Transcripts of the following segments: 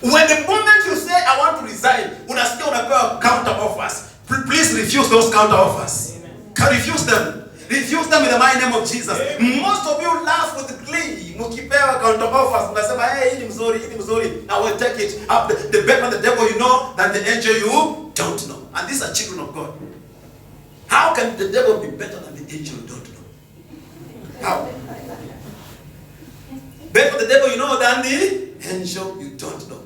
When the moment you say I want to resign, unasikia unapewa counter offers. Please refuse those counter offers. Refuse them. Refuse them in the mighty name of Jesus. Most of you laugh with glee. Mkipewa counter offers, unasema hey, hii ni mzuri, I will take it. The better the devil you know than the angel you don't know. And these are children of God. How can the devil be better than the angel you don't know? How? Better the devil you know than the angel you don't know.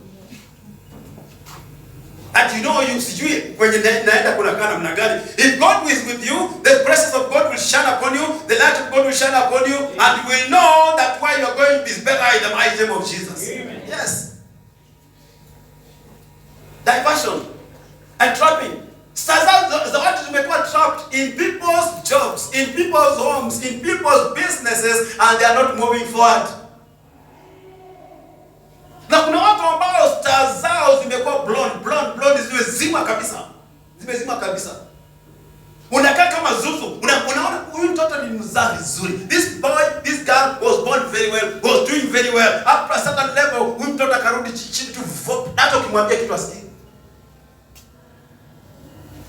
And you know you sijui kwenye naenda kuna kana mna gani. If God is with you, the presence of God will shine upon you, the light of God will shine upon you, and you will know that where you are going is better in the mighty name of Jesus. Amen. Yes. Diversion and trapping. The word tumekuwa trapped in people's jobs, in people's homes, in people's businesses, and they are not moving forward. Na kuna watu ambao stars zao zimekuwa blonde zimezima kabisa. Unakaa kama zuzu. Unaona huyu mtoto ni mzaa vizuri. This girl was born very well, was doing very well. After a certain level, huyu mtoto akarudi chini tu. Hata ukimwambia kitu asikii.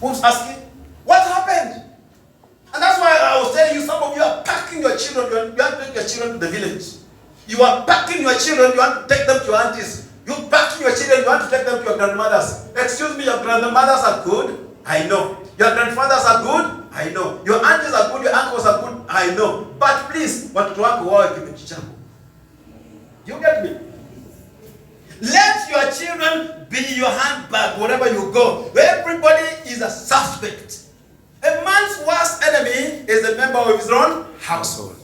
Who's asking? What happened? And that's why I was telling you, some of you are packing your children. You want to take your children to the village. You are packing your children, you want to take them to your aunties. You packing your children, you want to take them to your grandmothers. Excuse me, your grandmothers are good, I know. Your grandfathers are good, I know. Your aunties are good, your uncles are good, I know. But please, watoto wako wawe kimechi chako. You get me? Let your children be your handbag wherever you go. Everybody is a suspect. A man's worst enemy is a member of his own household.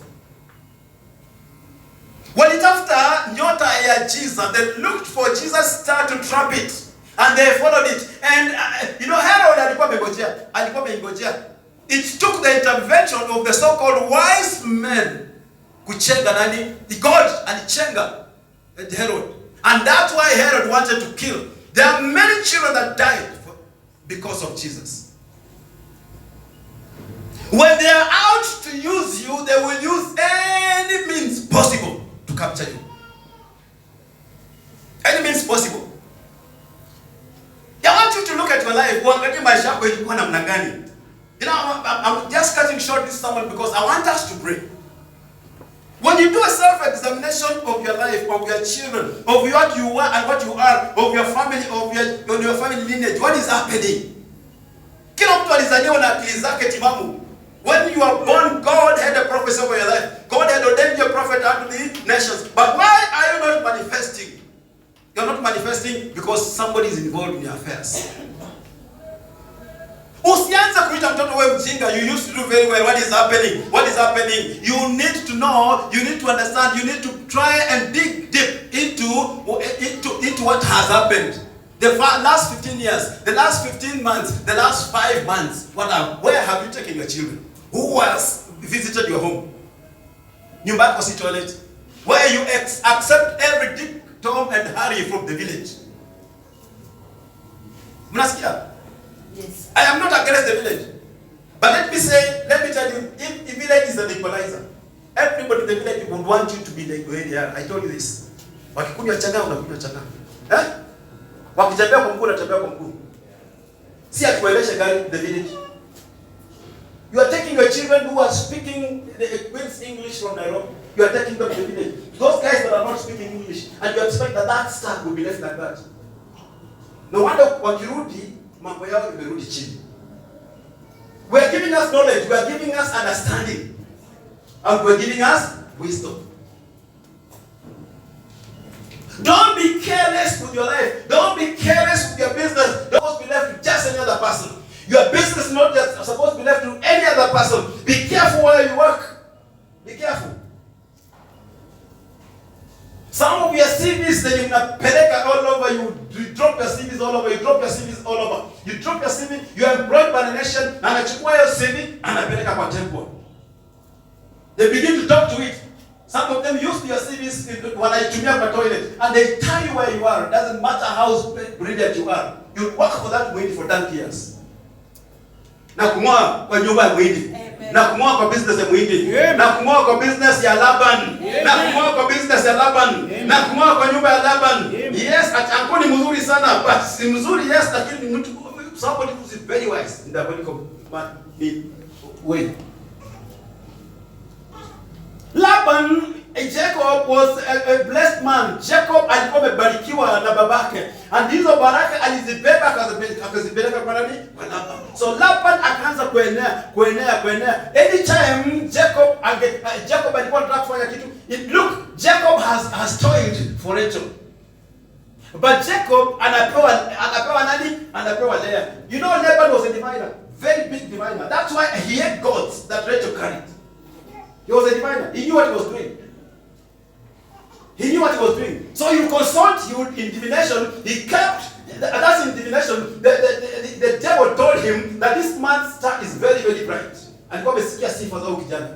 Walitafuta nyota ya Jesus. They looked for Jesus' star to trap it. And they followed it. And Herod alikuwa amengojea. It took the intervention of the so-called wise men kuchenga nani? The God and chenga Herod. And that's why Herod wanted to kill. There are many children that died because of Jesus. When they are out to use you, they will use any means possible to capture you. Any means possible. I want you to look at your life. I'm just cutting short this sermon because I want us to pray. When you do a self-examination of your life, of your children, of what you are and what you are, of your family, of your family lineage, what is happening? Kila mtu alizaliwa na akili zake timamu. When you are born, God had a prophecy over your life. God had ordained you a prophet unto the nations. But why are you not manifesting? You're not manifesting because somebody is involved in your affairs. Usianze kuita mtoto wewe mjinga. You used to do very well. What is happening? What is happening? You need to know, you need to understand, you need to try and dig deep into what has happened. The last 15 years, the last 15 months, the last 5 months, where have you taken your children? Who has visited your home? Nyumbani kwa toilet. Where you accept every Dick, Tom and Harry from the village. Mnasikia? Yes. I am not against the village. But let me tell you, if the village is an equalizer, everybody in the village would want you to be the way they are. I told you this. Wakikunywa changa unakunywa changa. Wakitembea kwa mguu unatembea kwa mguu. Si atueleshe gari the village. You are taking your children who are speaking the Queen's English from Nairobi. You are taking them to the village. Those guys that are not speaking English, and you expect that staff will be left like that. No wonder wakirudi mambo yao imerudi chini. We are giving us knowledge, we are giving us understanding, and we are giving us wisdom. Don't be careless with your life. Don't be careless with your business. Don't supposed to be left to just any other person. Your business is not just supposed to be left to any other person. Be careful where you work. Be careful. Some of your CVs that you peleka all over, you drop your CVs all over, you drop your CVs all over. You drop your CV, you are employed by the nation, and anachukua your CV, anapeleka kwa temple. They begin to talk to it. Some of them use your CVs when I tumia kwa toilet, and they tell you where you are. It doesn't matter how brilliant you are. You work for that wait for 10 years. Na kumwa kwa nyumba ya mwindi. Na kumwa kwa business ya mwindi. Na kumwa kwa business ya Laban. Na kumwa kwa business ya Laban. Na kumwa kwa nyumba ya Laban. Yes, at Ankuni sana, but si mzuri yes, lakini ni mtu somebody who is very wise in the political way. Laban, Jacob was a blessed man. Jacob alikuwa amebarikiwa na babake. And hizo baraka alizibeba akazipeleka kwa nani? Kwa Laban. So Laban akaanza kuenea. Anytime Jacob alikuwa anataka kufanya kitu, look, Jacob has toiled for Rachel. But Jacob anapewa nani? Anapewa Leah. You know Laban was a diviner, very big diviner. That's why he had gods that Rachel carried. He was a diviner. He knew what he was doing. So you consult in divination. He kept. That's in divination. The devil told him that this man's star is very, very bright. And God amesikia sifa za kijana.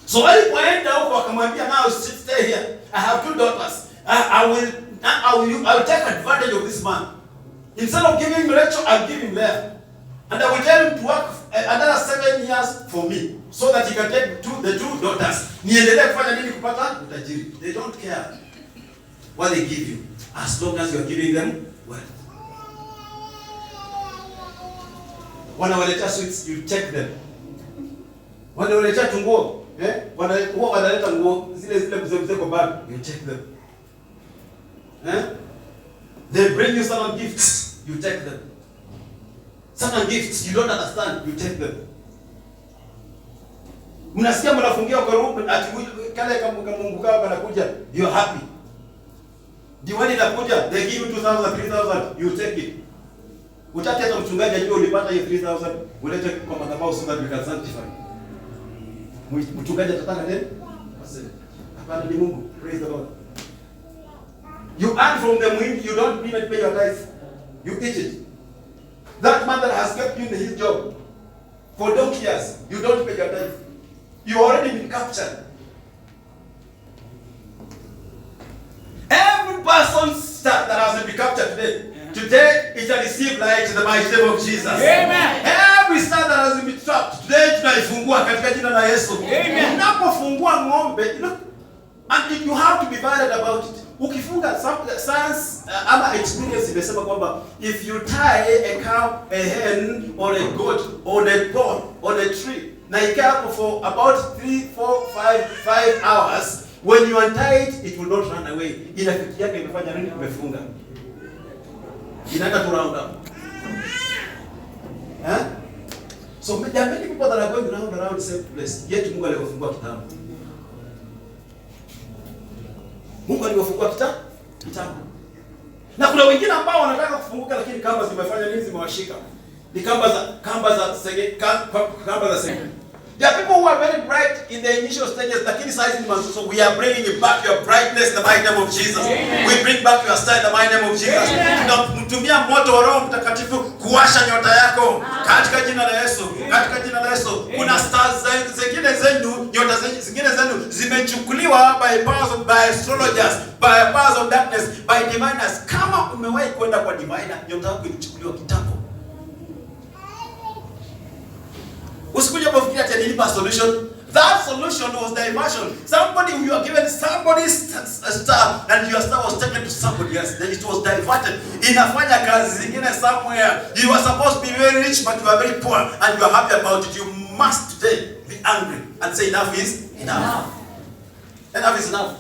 So alipoenda huko akamwambia, now stay here. I have 2 daughters. I will take advantage of this man. Instead of giving him Rachel, I'll give him Leah. And I will tell him to work another 7 years for me, so that he can take the 2 daughters. Niendelee kufanya nini kupata utajiri? They don't care what they give you, as long as you are giving them wealth. Wanawaletea sweets, you take them. Wanawaletea tunguo, wanaleta nguo zile mzee kwa bag, you take them. They bring you some gifts, you take them. Some gifts you don't understand, you take them. Mnasikia mnafungia kwa room ati kale kama Mungu kao kanakuja, you are happy. Diwani inakuja, they give you 2,000, 3,000, you take it. Utaki hata mchungaji ajue ulipata hiyo 3,000, ulete kwa madhabahu so that we can sanctify. Mchungaji atataka nini? Aseme. Hapana, ni Mungu. Praise the Lord. You earn from the wind, you don't even pay your tithe. You eat it. That man that has kept you in his job for donkey years, you don't pay your tithe. You already been captured. Every person that has been captured today it shall receive light in the mighty name of Jesus. Amen. Every star that has been trapped today tunaifungua katika jina la Yesu. Amen. Unapofungua ng'ombe, and you have to be violent about it. Ukifunga science ama experience imesema kwamba if you tie a cow, a hen or a goat on a pole on a tree na ikaa hapo for about 3, 4, 5 hours, when you untie it, it will not run away. Inafiki yake imefanya nini? Umefunga. Inaenda to round up. So there are many people that are going around the same place. Yet Mungu alifungua kitabu. Mungu aliwafungua kitabu. Na kuna wengine ambao wanataka kufunguka lakini kamba zimefanya nini? Zimewashika. Ni kamba za sege. There are people who are very bright in the initial stages, lakini size ni mazuri. So we are bringing back your brightness in the mighty name of Jesus. Amen. We bring back your star in the mighty name of Jesus. Tunamtumia moto wa Roho Mtakatifu kuwasha nyota yako katika jina la Yesu. Katika jina la Yesu. Kuna stars zingine zenu, nyota zingine zenu zimechukuliwa by astrologers, by powers of darkness, by diviners. Kama umewahi kwenda kwa diviner, nyota yako ilichukuliwa kitambo. Usikuje kufikiria ati nilipa solution. That solution was diversion. Somebody, you are given somebody's star and your star was taken to somebody else. Then it was diverted. Inafanya kazi zingine somewhere. You are supposed to be very rich but you are very poor and you are happy about it. You must today be angry and say enough is enough. Enough is enough.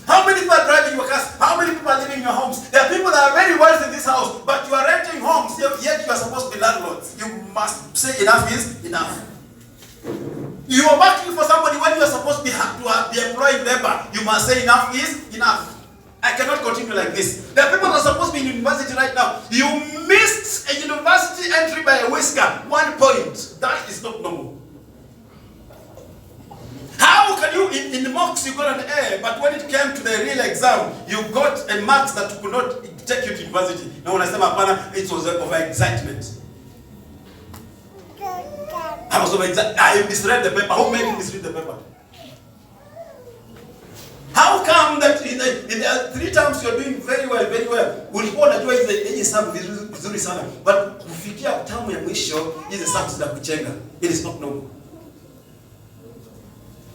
How many people are driving your cars? How many people are living in your homes? There are people that are very wealthy in this house, but you are renting homes, yet you are supposed to be landlords. You must say enough is enough. You are working for somebody when you are supposed to be employing labor. You must say enough is enough. I cannot continue like this. There are people that are supposed to be in university right now. You missed a university entry by a whisker. 1 point. That is not normal. How can you, in the mocks you got an A, but when it came to the real exam, you got a marks that could not take you to university. Now when I say it was of excitement. I misread the paper. Who made me misread the paper? How come that in the 3 terms you are doing very well, very well? Ulikuwa unajua hizi hesabu vizuri sana, but kufikia tamu ya mwisho hizi hesabu zinakuchenga. It is not normal.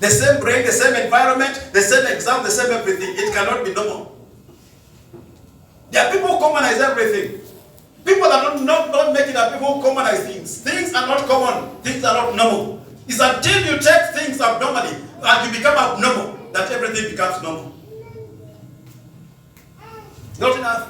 The same brain, the same environment, the same exam, the same everything. It cannot be normal. There commonize everything. People are not making up people who commonize things. Things are not common. Things are not normal. It's until you take things abnormally and you become abnormal that everything becomes normal. Not enough.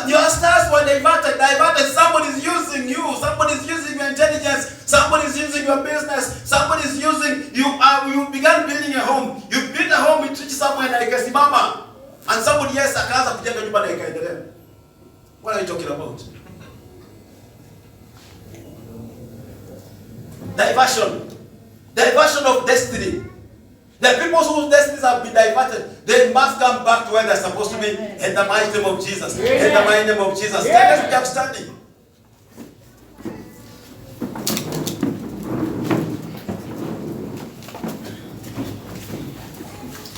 Your stars were diverted. Somebody's using you. Somebody's using your intelligence. Somebody's using your business. Somebody's using you. You began building a home. You built a home in somewhere na ikasimama, and somebody else akaanza kujenga nyumba na ikaendelea. What are you talking about? Diversion of destiny. The people whose destinies have been diverted, they must come back to where they're supposed to be in the mighty name of Jesus. In the mighty name of Jesus. Let us be upstanding.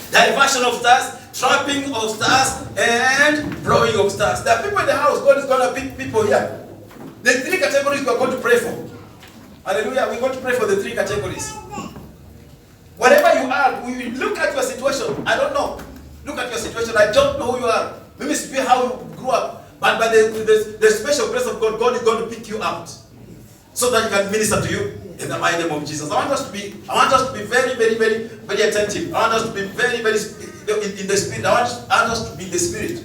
Diversion of stars, trapping of stars, and blowing of stars. There are people in the house. God is going to pick people here. The three categories we are going to pray for. Hallelujah. We're going to pray for the three categories. Whatever you are, we look at your situation. I don't know. Look at your situation. I don't know who you are. Maybe it's how you grew up. But by the special grace of God, God is going to pick you out so that He can minister to you in the mighty name of Jesus. I want us to be very, very, very, very attentive. I want us to be very, very in the spirit. I want us to be in the spirit.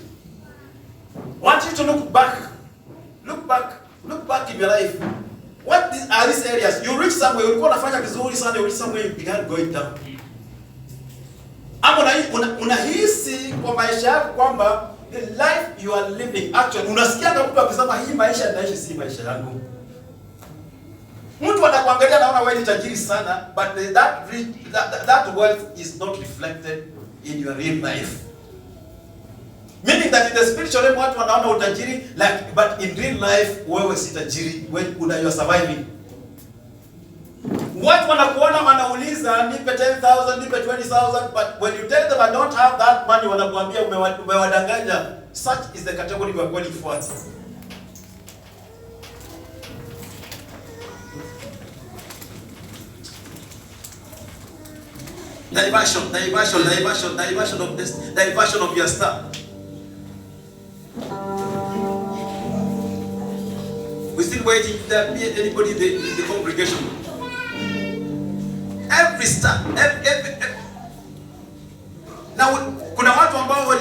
I want you to look back in your life. What are these areas? You reach somewhere, ulikuwa unafanya vizuri sana, you reach somewhere, you began going down. Ama unahisi kwa maisha yako kwamba the life you are living, actually unasikia kama mtu akisema hii maisha ninaishi si maisha yangu. Mtu anakuangalia anaona wewe ni tajiri sana, but that wealth is not reflected in your real life. Meaning that in the spiritual realm watu wanaona utajiri, but in real life wewe si tajiri, when you are surviving. Watu wanakuona wanauliza nipe 10,000, nipe 20,000, but when you tell them I don't have that money, wanakuambia umewadanganya. Such is the category we are going for. Diversion of this, diversion of your star. We're still waiting if there be anybody in the congregation. Every star, every. Now, kuna watu ambao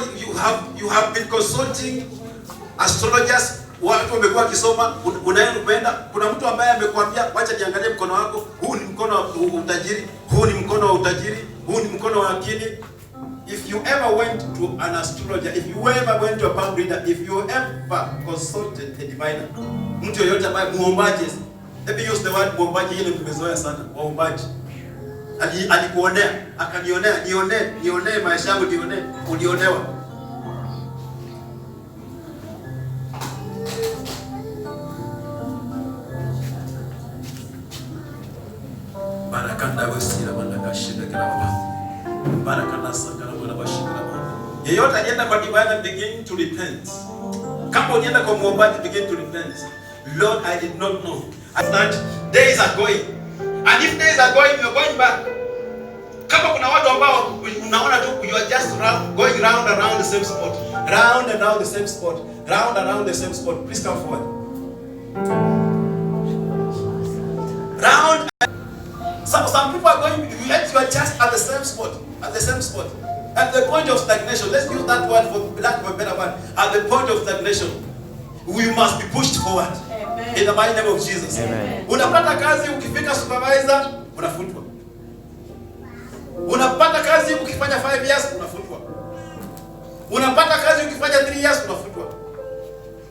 you have been consulting astrologers, watu wamekuwa kisoma, unaenda kuna mtu ambaye amekwambia wacha niangalie mkono wako, huu ni mkono wa utajiri, huu ni mkono wa utajiri, huu ni mkono wa akili. If you ever went to an astrologer, if you ever went to a palm reader, if you ever consulted a diviner, mtu yoyote ambaye muombaji, let me use the word muombaji, ile tumezoea sana, muombaji. Alikuonea, akanionea, nione maisha yangu, ulionewa. Barakanda wasira manaka shida kana baba. Barakanda sakana bwana bashira baba. Yeyote alienda kwa diviner, begin to repent. Kama unaenda kwa muombaji, begin to repent. Lord, I did not know. That days are going. And if days are going, you're going back. Kama kuna watu ambao unaona tu you are just going round and round the same spot. Round and round the same spot. Round and round the same spot. Please come forward. Round. Some people are going, yet you are just at the same spot. At the same spot. At the point of stagnation. Let's use that word for lack of a better word. At the point of stagnation, we must be pushed forward. Amen. In the mighty name of Jesus. Amen. Unapata kazi ukifika supervisor, unafutwa. Unapata kazi ukifanya 5 years, unafutwa. Unapata kazi ukifanya 3 years, unafutwa.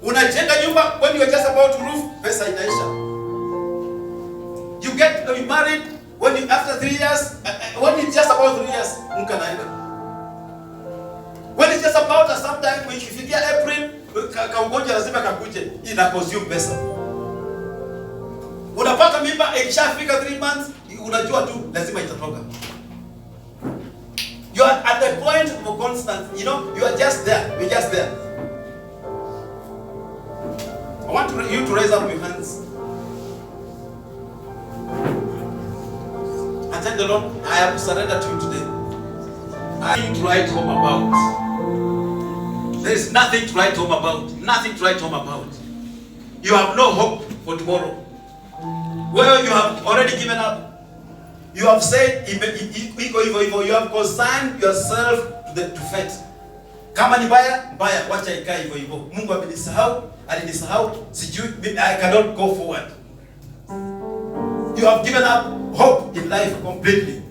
Unajenga nyumba, when you are just about to roof, pesa inaisha. You get married when you after 3 years, when it's just about 3 years, mkanaenda. When it's just about sometime when ikifikia April, kaugonja lazima kakuje, ina consume pesa. Unapata mimba ikishafika 3 months, unajua tu lazima itatoka. You are at the point of constant, you are just there. You're just there. I want you to raise up your hands. And tell the Lord, I have surrendered to you today. Nothing to write home about. There is nothing to write home about. Nothing to write home about. You have no hope for tomorrow. Well, you have already given up. You have said, you have consigned yourself to fate. Kama ni mbaya, mbaya, wacha ikae hivyo hivyo. Mungu amenisahau, alinisahau, sijui, I cannot go forward. You have given up hope in life completely.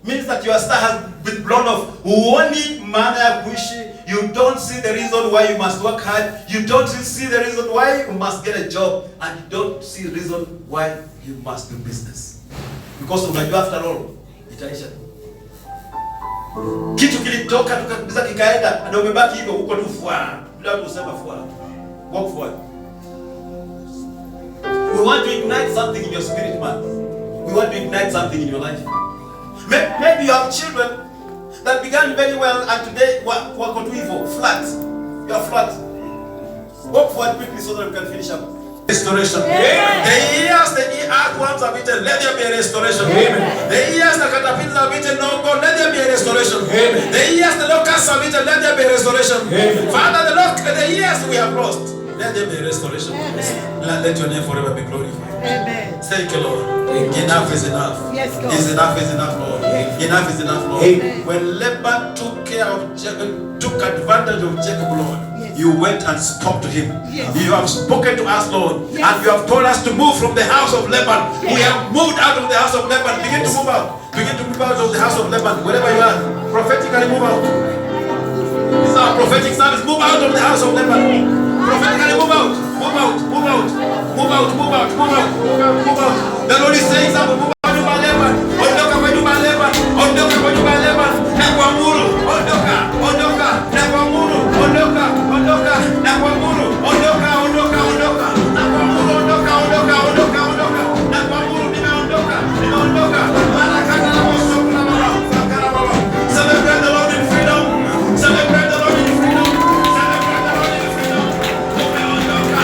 Means that your star has been blown off. Huoni maana ya kuishi. You don't see the reason why you must work hard. You don't see the reason why you must get a job. And you don't see the reason why you must do business. Because unajua after all, itaisha. Kitu kilitoka tukakabisa kikaenda, na umebaki hivyo huko tu fua. Bila kusema fua. Walk forward. We want to ignite something in your spirit, man. We want to ignite something in your life. Maybe you have children that began very well and today wako tu hivyo flat. You are flat. Walk forward quickly so that we can finish up. Restoration. Amen. The years the earthworms have eaten, let there be a restoration. Amen. The years the caterpillars have eaten, no God, let there be a restoration. Amen. The years the locusts have eaten, let there be a restoration. Amen. Father, the years we have lost, let there be a restoration. Amen. Let your name forever be glorified. Amen. Thank you, Lord. Enough is enough. Yes, God. Enough is enough, Lord. Yes. Enough is enough, Lord. Amen. When Laban took advantage of Jacob, Lord, you went and spoke to him. Yes. You have spoken to us, Lord. Yes. And you have told us to move from the house of Laban. Yes. We have moved out of the house of Laban. Begin to move out. Begin to move out of the house of Laban. Wherever you are, prophetically move out. This is our prophetic service. Move out of the house of Laban. Prophetically move out. Move out. Move out. Move out. Move out. Move out. Move out. Move out. The Lord is saying something. Move out of Laban. Ondoka kwa nyumba ya Laban. Ondoka kwa nyumba ya Laban. Na kuamuru. Ondoka. Ondoka. Na kuamuru. Ondoka. Ondoka. Na kuamuru. Ondoka. Ondoka. Ondoka. Na kuamuru. Ondoka. Ondoka. Ondoka. Ondoka. Na kuamuru. Nimeondoka. Nimeondoka. Barakata na moto kuna baba. Sakara baba. Celebrate the Lord in freedom. Celebrate the Lord in freedom. Celebrate the Lord in freedom. Umeondoka.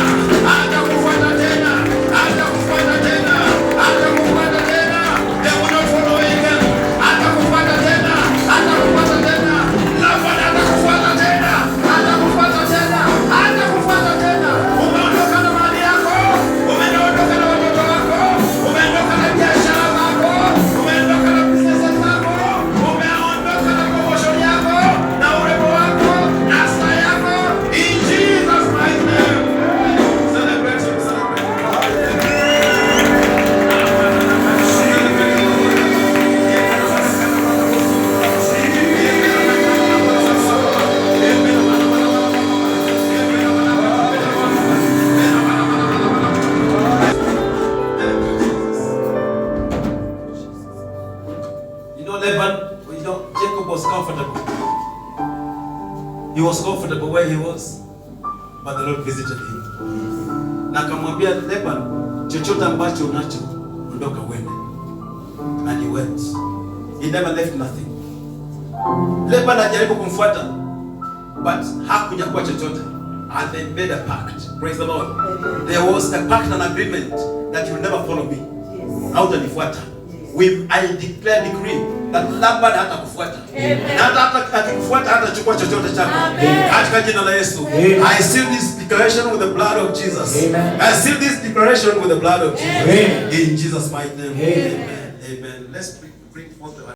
Hata kufuata tena. Hata kufuata tena. Hata kufuata tena. They will not follow again. Hata kufuata tena. Hata kufuata tena. Labda hata kufuata tena. Hata kufuata tena. Hata kufuata tena. Umeondoka na mali yako. Umeondoka na watoto wako. Umeondoka na biashara zako. Umeondoka na business zako. Umeondoka na promotion yako na urembo wako na saa yako. In Jesus mighty name. Celebrate. You know, Jacob was comfortable. He was comfortable where he was, but the Lord visited him. Na akamwambia Laban, chochote ambacho unacho, ondoka uende. And he went. He never left nothing. Laban ajaribu kumfuata, but hakuja kwa chochote. And they made a pact. Praise the Lord. Amen. There was a pact and agreement that you will never follow me. Hautanifuata. I decree that Laban hatakufuata. Na hata akikufuata hatachukua chochote chako. Katika jina la Yesu. I seal this declaration with the blood of Jesus. Amen. I seal this declaration with the blood of Jesus. In Jesus' mighty name. Amen. Amen. Let's